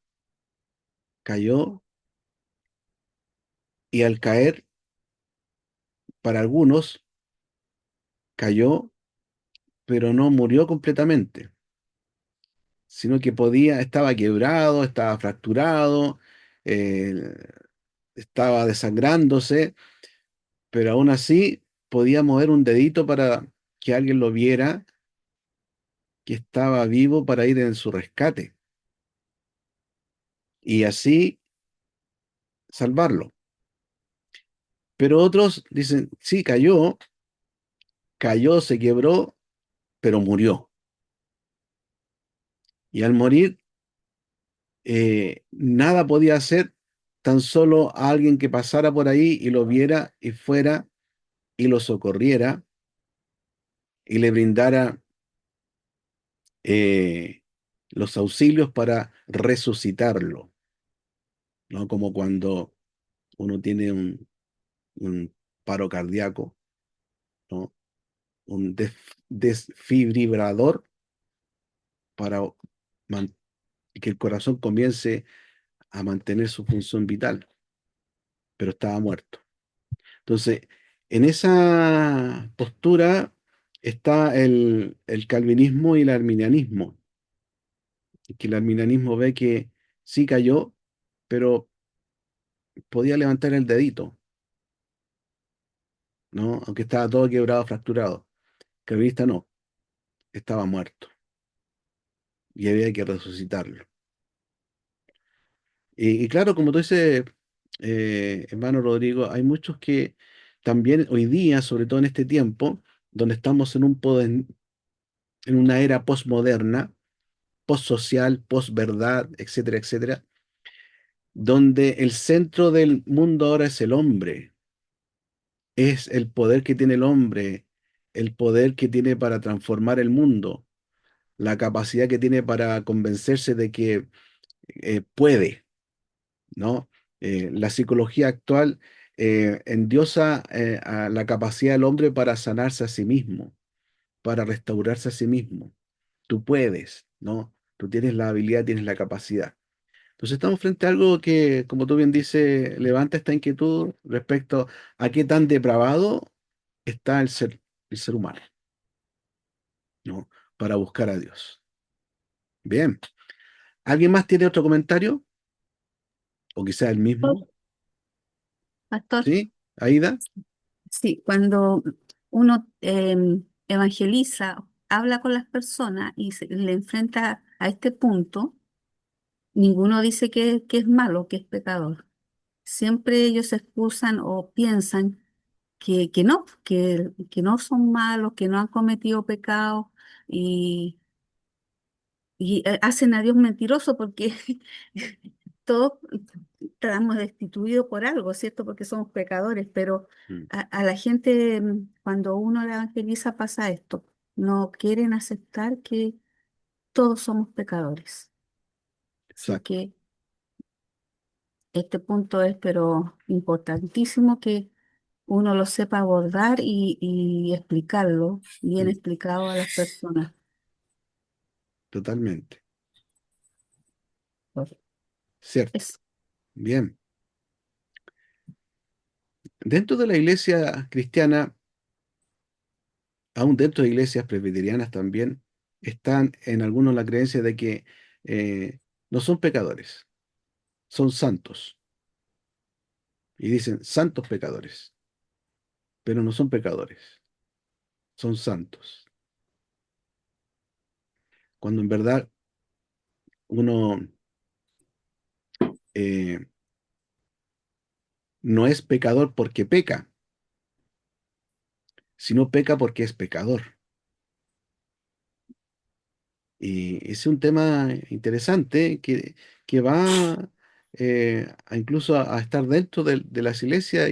[SPEAKER 1] y al caer, para algunos, cayó, pero no murió completamente, sino que estaba quebrado, estaba fracturado, eh, estaba desangrándose, pero aún así podía mover un dedito para que alguien lo viera, que estaba vivo para ir en su rescate y así salvarlo. Pero otros dicen, sí, cayó, se quebró, pero murió. Y al morir, nada podía hacer, tan solo a alguien que pasara por ahí y lo viera y fuera y lo socorriera y le brindara eh, los auxilios para resucitarlo, ¿no? Como cuando uno tiene un paro cardíaco, ¿no? Un desfibrilador para man- que el corazón comience a mantener su función vital, pero estaba muerto. Entonces, en esa postura está el calvinismo y el arminianismo, que el arminianismo ve que sí cayó, pero podía levantar el dedito, ¿no? Aunque estaba todo quebrado, fracturado. Calvinista no, estaba muerto y había que resucitarlo. Y claro, como tú dices, hermano Rodrigo, hay muchos que también hoy día, sobre todo en este tiempo, donde estamos en una era postmoderna, postsocial, posverdad, etcétera, etcétera, donde el centro del mundo ahora es el hombre, es el poder que tiene el hombre, el poder que tiene para transformar el mundo, la capacidad que tiene para convencerse de que puede, ¿no? La psicología actual endiosa a la capacidad del hombre para sanarse a sí mismo, para restaurarse a sí mismo. Tú puedes, ¿no? Tú tienes la habilidad, tienes la capacidad. Entonces estamos frente a algo que, como tú bien dices, levanta esta inquietud respecto a qué tan depravado está el ser humano, ¿no? Para buscar a Dios. Bien. ¿Alguien más tiene otro comentario? O quizá el mismo.
[SPEAKER 5] Pastor,
[SPEAKER 1] ¿Sí? Aida.
[SPEAKER 5] sí, cuando uno evangeliza, habla con las personas y se le enfrenta a este punto, ninguno dice que es malo, que es pecador. Siempre ellos se excusan o piensan que no son malos, que no han cometido pecado y, y hacen a Dios mentiroso porque todos estamos destituidos por algo, ¿cierto? Porque somos pecadores, pero
[SPEAKER 1] Mm,
[SPEAKER 5] a la gente cuando uno la evangeliza pasa esto, no quieren aceptar que todos somos pecadores. Así
[SPEAKER 1] exacto,
[SPEAKER 5] que este punto es pero importantísimo que uno lo sepa abordar y explicarlo bien
[SPEAKER 1] mm,
[SPEAKER 5] explicado a las personas.
[SPEAKER 1] totalmente.
[SPEAKER 5] Por
[SPEAKER 1] Cierto.
[SPEAKER 5] eso.
[SPEAKER 1] Bien. Dentro de la iglesia cristiana, aún dentro de iglesias presbiterianas también, están en algunos la creencia de que no son pecadores, son santos. Y dicen santos pecadores, pero no son pecadores, son santos. Cuando en verdad uno eh, no es pecador porque peca, sino peca porque es pecador. Y ese es un tema interesante que va incluso a estar dentro de las iglesias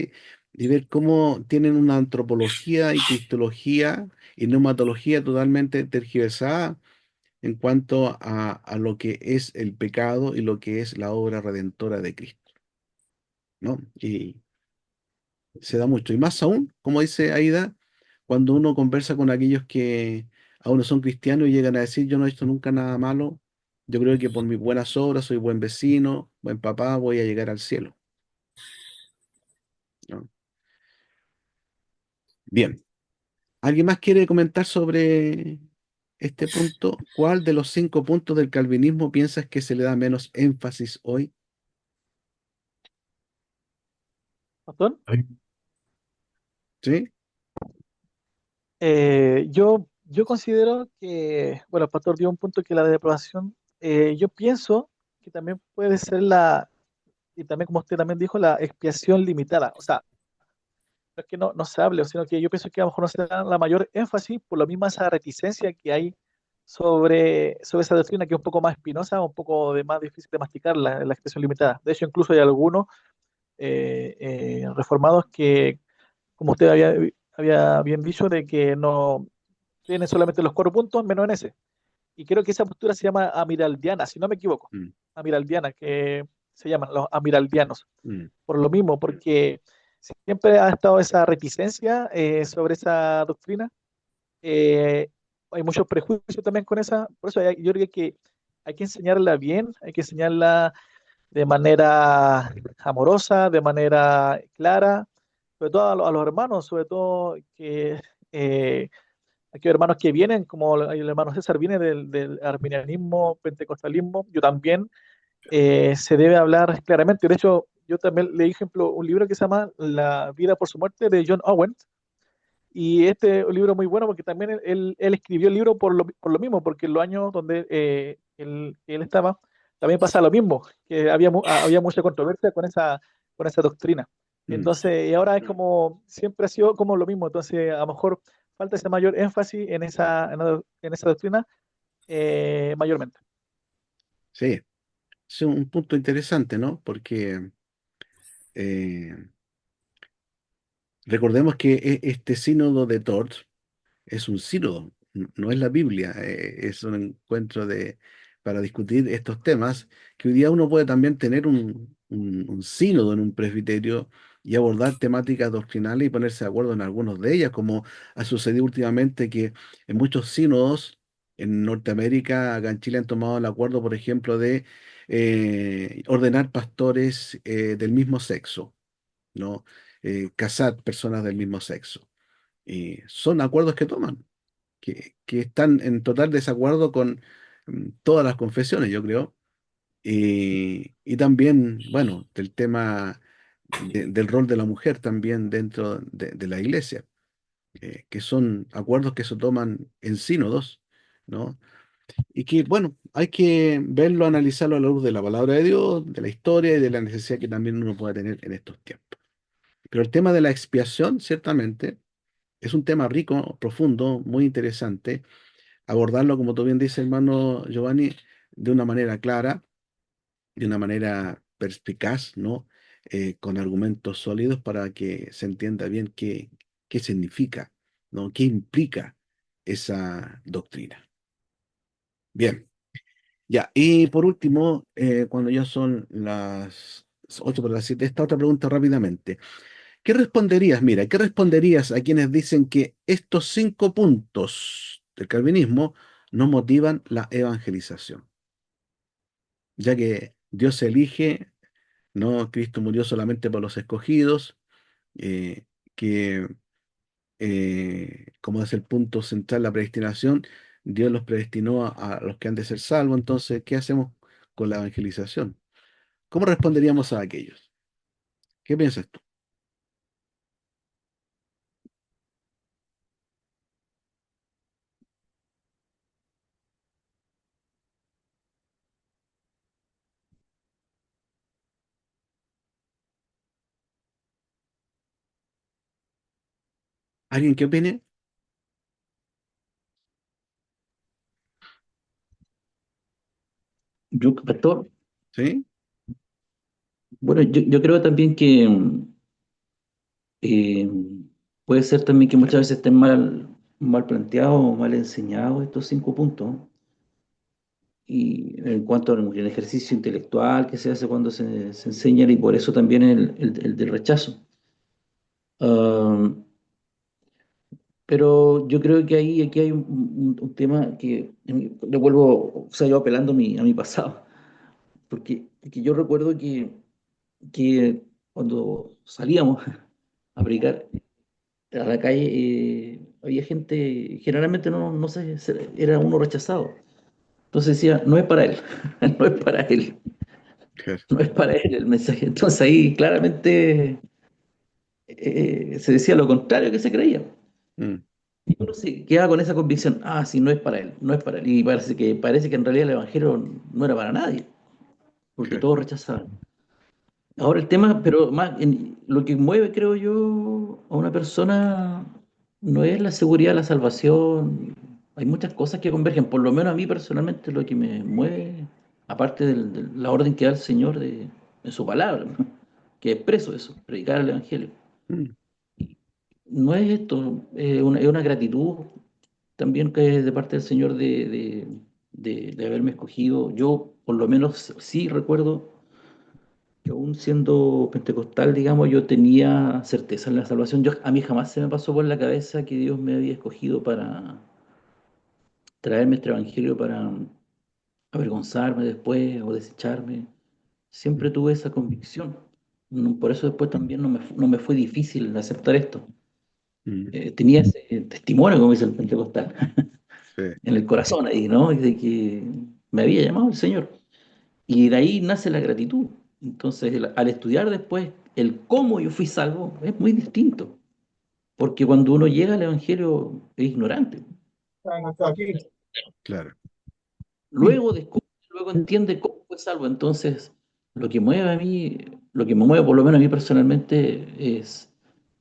[SPEAKER 1] y ver cómo tienen una antropología y cristología y neumatología totalmente tergiversada en cuanto a lo que es el pecado y lo que es la obra redentora de Cristo, ¿no? Y se da mucho. Y más aún, como dice Aida, cuando uno conversa con aquellos que aún no son cristianos y llegan a decir, yo no he hecho nunca nada malo, yo creo que por mis buenas obras soy buen vecino, buen papá, voy a llegar al cielo, ¿no? Bien. ¿Alguien más quiere comentar sobre este punto? ¿Cuál de los 5 puntos del calvinismo piensas que se le da menos énfasis hoy?
[SPEAKER 3] Pastor,
[SPEAKER 1] ¿Sí?
[SPEAKER 3] yo considero que, bueno, el pastor dio un punto que la deprobación, yo pienso que también puede ser y también como usted también dijo, la expiación limitada. O sea, no es que no se hable, sino que yo pienso que a lo mejor no se da la mayor énfasis por lo mismo esa reticencia que hay sobre esa doctrina que es un poco más espinosa, un poco más difícil de masticar, la expresión limitada. De hecho, incluso hay algunos reformados que, como usted había bien dicho, de que no tienen solamente los 4 puntos menos en ese. Y creo que esa postura se llama amiraldiana, si no me equivoco.
[SPEAKER 1] Mm,
[SPEAKER 3] Amiraldiana, que se llaman los amiraldianos
[SPEAKER 1] mm,
[SPEAKER 3] por lo mismo, porque siempre ha estado esa reticencia sobre esa doctrina. Eh, hay muchos prejuicios también con esa, por eso yo creo que hay que enseñarla bien, hay que enseñarla de manera amorosa, de manera clara, sobre todo a los hermanos, sobre todo que aquellos hermanos que vienen, como el hermano César viene del arminianismo, pentecostalismo, yo también se debe hablar claramente. De hecho, yo también leí, ejemplo, un libro que se llama La vida por su muerte de John Owen. Y este es un libro muy bueno porque también él escribió el libro por lo mismo, porque en los años donde él estaba, también pasa lo mismo, que había mucha controversia con esa doctrina.
[SPEAKER 1] mm.
[SPEAKER 3] Entonces, y ahora es como, siempre ha sido como lo mismo. Entonces, a lo mejor falta ese mayor énfasis en esa doctrina mayormente.
[SPEAKER 1] Sí, es un punto interesante, ¿no? Porque eh, recordemos que este sínodo de Tours es un sínodo, no es la Biblia, es un encuentro para discutir estos temas, que hoy día uno puede también tener un sínodo en un presbiterio y abordar temáticas doctrinales y ponerse de acuerdo en algunos de ellas, como ha sucedido últimamente que en muchos sínodos En Norteamérica, acá en Chile han tomado el acuerdo, por ejemplo, de ordenar pastores del mismo sexo, ¿no? Casar personas del mismo sexo. Y son acuerdos que toman, que están en total desacuerdo con todas las confesiones, yo creo. Y también, bueno, del tema del rol de la mujer también dentro de la iglesia, que son acuerdos que se toman en sínodos, ¿no? Y que, bueno, hay que verlo, analizarlo a la luz de la palabra de Dios, de la historia y de la necesidad que también uno pueda tener en estos tiempos. Pero el tema de la expiación, ciertamente, es un tema rico, profundo, muy interesante. Abordarlo, como tú bien dices, hermano Giovanni, de una manera clara, de una manera perspicaz, ¿no? Con argumentos sólidos para que se entienda bien qué significa, ¿no? ¿Qué implica esa doctrina? Bien. Ya, y por último, cuando ya son las 8 para las 7, esta otra pregunta rápidamente. ¿Qué responderías? Mira, ¿qué responderías a quienes dicen que estos 5 puntos del calvinismo no motivan la evangelización? Ya que Dios elige, no, Cristo murió solamente por los escogidos, eh, que como es el punto central, la predestinación, Dios los predestinó a los que han de ser salvos. Entonces, ¿qué hacemos con la evangelización? ¿Cómo responderíamos a aquellos? ¿Qué piensas tú? ¿Alguien que opine?
[SPEAKER 4] Yo, pastor,
[SPEAKER 1] ¿Sí?
[SPEAKER 4] bueno, yo creo también que eh, puede ser también que muchas veces estén mal planteados o mal enseñados estos 5 puntos. Y en cuanto al ejercicio intelectual que se hace cuando se enseñan, y por eso también el del rechazo. Ah, pero yo creo que aquí hay un tema que le vuelvo, o sea, yo apelando a mi pasado, porque yo recuerdo que cuando salíamos a predicar a la calle, había gente, generalmente no sé, era uno rechazado. Entonces decía, no es para él, no es para él,
[SPEAKER 1] Claro.
[SPEAKER 4] no es para él el mensaje. Entonces ahí claramente se decía lo contrario que se creía.
[SPEAKER 1] Mm,
[SPEAKER 4] Y uno se quedaba con esa convicción, ah, sí, no es para él, no es para él. Y parece que en realidad el Evangelio no era para nadie, porque
[SPEAKER 1] claro.
[SPEAKER 4] todos rechazaban. Ahora el tema, pero más, lo que mueve, creo yo, a una persona no es la seguridad, la salvación. Hay muchas cosas que convergen. Por lo menos a mí personalmente lo que me mueve, aparte de la orden que da el Señor en su palabra, ¿no? Que expreso eso, predicar el Evangelio.
[SPEAKER 1] Mm,
[SPEAKER 4] No es esto, es una gratitud también que es de parte del Señor de haberme escogido. Yo, por lo menos, sí recuerdo que aún siendo pentecostal, digamos, yo tenía certeza en la salvación. A mí jamás se me pasó por la cabeza que Dios me había escogido para traerme este evangelio, para avergonzarme después o desecharme. Siempre
[SPEAKER 1] mm,
[SPEAKER 4] tuve esa convicción. Por eso después también no me fue difícil aceptar esto.
[SPEAKER 1] mm,
[SPEAKER 4] Tenía ese testimonio, como dice el pentecostal,
[SPEAKER 1] sí.
[SPEAKER 4] en el corazón ahí, ¿no? De que me había llamado el Señor. Y de ahí nace la gratitud. Entonces, al estudiar después el cómo yo fui salvo, es muy distinto. Porque cuando uno llega al Evangelio es ignorante.
[SPEAKER 1] Claro.
[SPEAKER 4] Luego descubre, luego entiende cómo fue salvo. Entonces, lo que mueve a mí, lo que me mueve por lo menos a mí personalmente es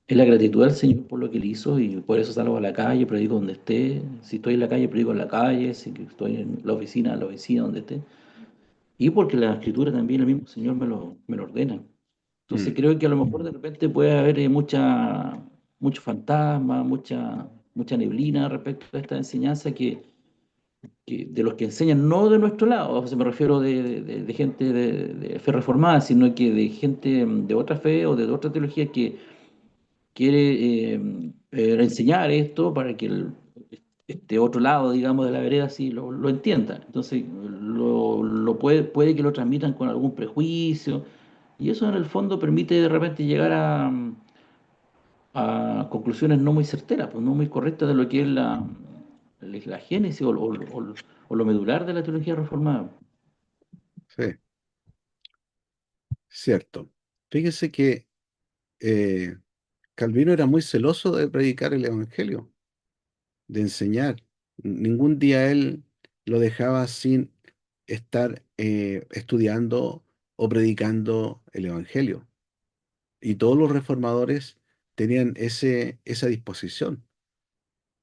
[SPEAKER 4] la gratitud al Señor por lo que Él hizo y por eso salgo a la calle, predico donde esté. Si estoy en la calle, predico en la calle. Si estoy en la oficina, donde esté. Y porque la escritura también, el mismo Señor me lo ordena. Entonces
[SPEAKER 1] Mm,
[SPEAKER 4] creo que a lo mejor de repente puede haber mucho fantasma, mucha neblina respecto a esta enseñanza que de los que enseñan, no de nuestro lado, o sea, me refiero de gente de fe reformada, sino que de gente de otra fe o de otra teología que quiere enseñar esto para que este otro lado, digamos, de la vereda sí lo entienda. Entonces, puede que lo transmitan con algún prejuicio, y eso en el fondo permite de repente llegar a conclusiones no muy certeras, pues no muy correctas de lo que es la génesis o lo medular de la teología reformada.
[SPEAKER 1] Sí, cierto. Fíjese que eh, Calvino era muy celoso de predicar el Evangelio, de enseñar. Ningún día él lo dejaba sin estar estudiando o predicando el Evangelio. Y todos los reformadores tenían esa disposición.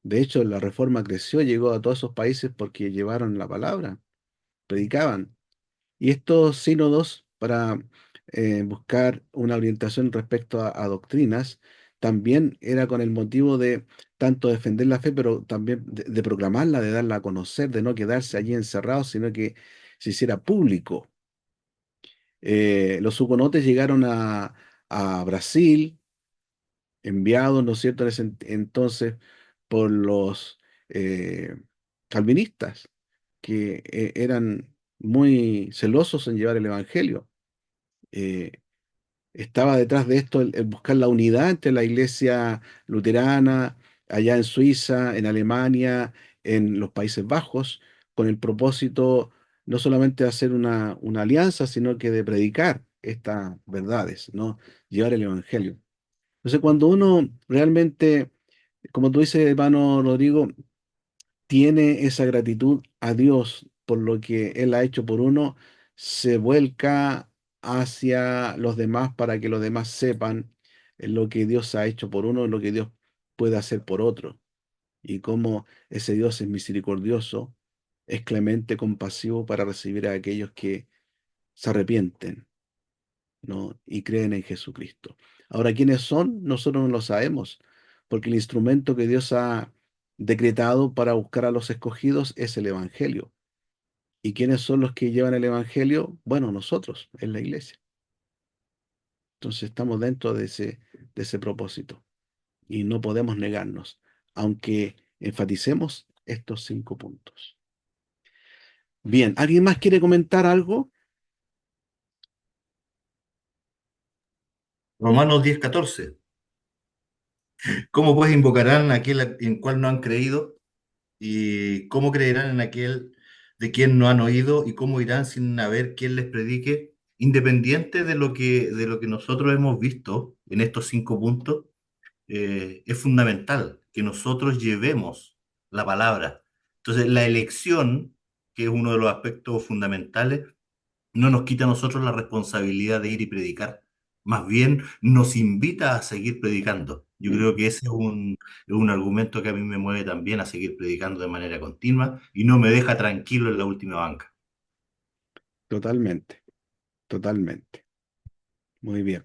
[SPEAKER 1] De hecho, la reforma creció, llegó a todos esos países porque llevaron la palabra, predicaban. Y estos sínodos, para buscar una orientación respecto a doctrinas, también era con el motivo de tanto defender la fe, pero también de proclamarla, de darla a conocer, de no quedarse allí encerrados, sino que se hiciera público. Los hugonotes llegaron a Brasil, enviados, ¿no es cierto?, en ese entonces por los eh, calvinistas, que eran muy celosos en llevar el Evangelio. Eh, Estaba detrás de esto el buscar la unidad entre la iglesia luterana, allá en Suiza, en Alemania, en los Países Bajos, con el propósito no solamente de hacer una alianza, sino que de predicar estas verdades, ¿no? Llevar el Evangelio. Entonces, cuando uno realmente, como tú dices, hermano Rodrigo, tiene esa gratitud a Dios por lo que Él ha hecho por uno, se vuelca hacia los demás para que los demás sepan lo que Dios ha hecho por uno, lo que Dios puede hacer por otro, y cómo ese Dios es misericordioso, es clemente, compasivo para recibir a aquellos que se arrepienten, ¿no? Y creen en Jesucristo. Ahora, ¿quiénes son? Nosotros no lo sabemos, porque el instrumento que Dios ha decretado para buscar a los escogidos es el Evangelio. ¿Y quiénes son los que llevan el Evangelio? Bueno, nosotros, en la iglesia. Entonces estamos dentro de ese propósito y no podemos negarnos, aunque enfaticemos estos 5 puntos. Bien, ¿alguien más quiere comentar algo?
[SPEAKER 6] Romanos 10:14. ¿Cómo pues invocarán a aquel en cual no han creído? ¿Y cómo creerán en aquel de quien no han oído? ¿Y cómo irán sin haber quien les predique? Independiente de lo que nosotros hemos visto en estos 5 puntos, es fundamental que nosotros llevemos la palabra. Entonces, la elección, que es uno de los aspectos fundamentales, no nos quita a nosotros la responsabilidad de ir y predicar. Más bien nos invita a seguir predicando. Yo
[SPEAKER 1] Mm,
[SPEAKER 6] creo que ese es un argumento que a mí me mueve también a seguir predicando de manera continua y no me deja tranquilo en la última banca.
[SPEAKER 1] totalmente, totalmente. Muy bien.